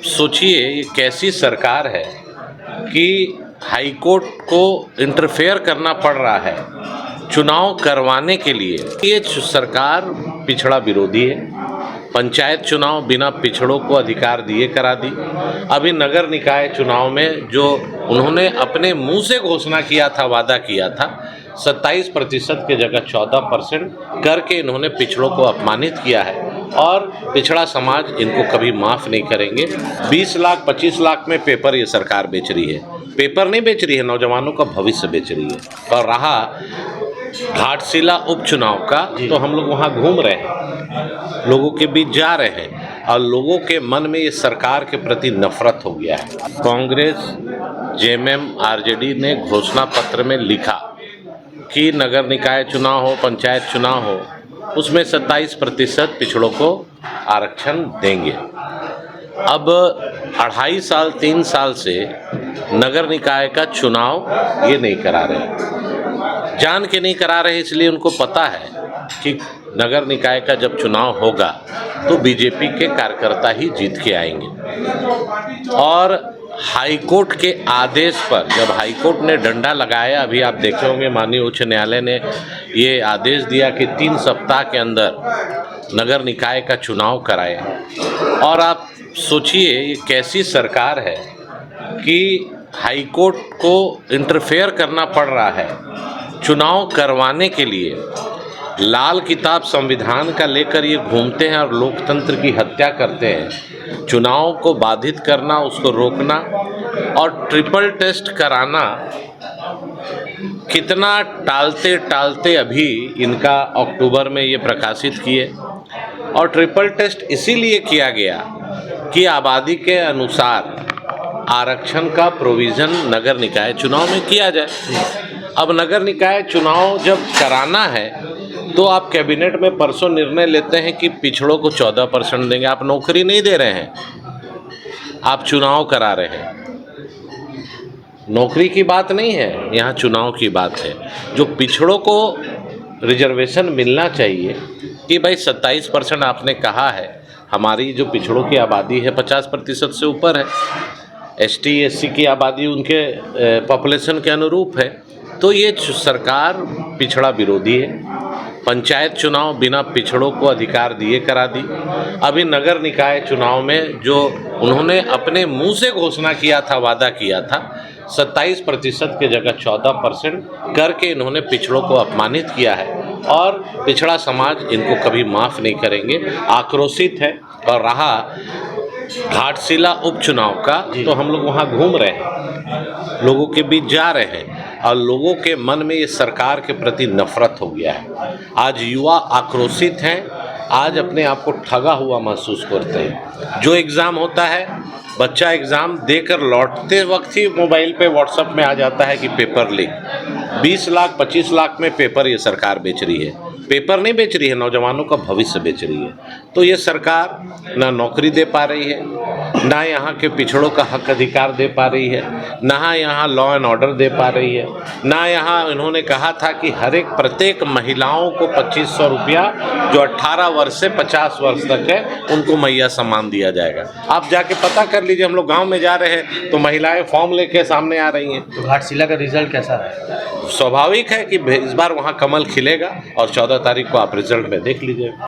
सोचिए ये कैसी सरकार है कि हाईकोर्ट को इंटरफेयर करना पड़ रहा है चुनाव करवाने के लिए। ये सरकार पिछड़ा विरोधी है। पंचायत चुनाव बिना पिछड़ों को अधिकार दिए करा दी। अभी नगर निकाय चुनाव में जो उन्होंने अपने मुंह से घोषणा किया था, वादा किया था, 27% की जगह 14% करके इन्होंने पिछड़ों को अपमानित किया है और पिछड़ा समाज इनको कभी माफ़ नहीं करेंगे। 20 लाख 25 लाख में पेपर ये सरकार बेच रही है। पेपर नहीं बेच रही है, नौजवानों का भविष्य बेच रही है। और रहा घाटशिला उपचुनाव का, तो हम लोग वहाँ घूम रहे हैं, लोगों के बीच जा रहे हैं और लोगों के मन में ये सरकार के प्रति नफरत हो गया है। कांग्रेस, जेएमएम, आरजेडी ने घोषणा पत्र में लिखा कि नगर निकाय चुनाव हो, पंचायत चुनाव हो, उसमें 27% पिछड़ों को आरक्षण देंगे। अब 2.5 साल 3 साल से नगर निकाय का चुनाव ये नहीं करा रहे, जान के नहीं करा रहे, इसलिए उनको पता है कि नगर निकाय का जब चुनाव होगा तो बीजेपी के कार्यकर्ता ही जीत के आएंगे। और हाईकोर्ट के आदेश पर, जब हाईकोर्ट ने डंडा लगाया, अभी आप देखे होंगे माननीय उच्च न्यायालय ने ये आदेश दिया कि 3 सप्ताह के अंदर नगर निकाय का चुनाव कराए। और आप सोचिए ये कैसी सरकार है कि हाईकोर्ट को इंटरफेयर करना पड़ रहा है चुनाव करवाने के लिए। लाल किताब संविधान का लेकर ये घूमते हैं और लोकतंत्र की हत्या करते हैं। चुनाव को बाधित करना, उसको रोकना और ट्रिपल टेस्ट कराना, कितना टालते टालते अभी इनका अक्टूबर में ये प्रकाशित किए। और ट्रिपल टेस्ट इसीलिए किया गया कि आबादी के अनुसार आरक्षण का प्रोविज़न नगर निकाय चुनाव में किया जाए। अब नगर निकाय चुनाव जब कराना है तो आप कैबिनेट में परसों निर्णय लेते हैं कि पिछड़ों को 14% देंगे। आप नौकरी नहीं दे रहे हैं, आप चुनाव करा रहे हैं। नौकरी की बात नहीं है, यहाँ चुनाव की बात है। जो पिछड़ों को रिजर्वेशन मिलना चाहिए कि भाई 27% आपने कहा है, हमारी जो पिछड़ों की आबादी है 50% से ऊपर है, एसटी एससी की आबादी उनके पॉपुलेशन के अनुरूप है, तो ये सरकार पिछड़ा विरोधी है। पंचायत चुनाव बिना पिछड़ों को अधिकार दिए करा दी। अभी नगर निकाय चुनाव में जो उन्होंने अपने मुंह से घोषणा किया था, वादा किया था, 27% की जगह 14% करके इन्होंने पिछड़ों को अपमानित किया है और पिछड़ा समाज इनको कभी माफ़ नहीं करेंगे, आक्रोशित है। और रहा घाटशिला उपचुनाव का, तो हम लोग वहाँ घूम रहे हैं, लोगों के बीच जा रहे हैं और लोगों के मन में ये सरकार के प्रति नफरत हो गया है। आज युवा आक्रोशित हैं, आज अपने आप को ठगा हुआ महसूस करते हैं। जो एग्ज़ाम होता है, बच्चा एग्ज़ाम देकर लौटते वक्त ही मोबाइल पे व्हाट्सएप में आ जाता है कि पेपर लीक। 20 लाख 25 लाख में पेपर ये सरकार बेच रही है। पेपर नहीं बेच रही है, नौजवानों का भविष्य बेच रही है। तो ये सरकार ना नौकरी दे पा रही है, ना यहाँ के पिछड़ों का हक अधिकार दे पा रही है, ना यहाँ लॉ एंड ऑर्डर दे पा रही है, ना यहाँ इन्होंने कहा था कि प्रत्येक महिलाओं को 2500 रुपया जो 18 वर्ष से 50 वर्ष तक है उनको मैया सम्मान दिया जाएगा। आप जाके पता कर लीजिए, हम लोग गाँव में जा रहे हैं तो महिलाएँ फॉर्म लेके सामने आ रही हैं। तो घाटशिला का रिजल्ट कैसा है? स्वाभाविक है कि इस बार वहाँ कमल खिलेगा और 14 तारीख को आप रिजल्ट में देख लीजिए।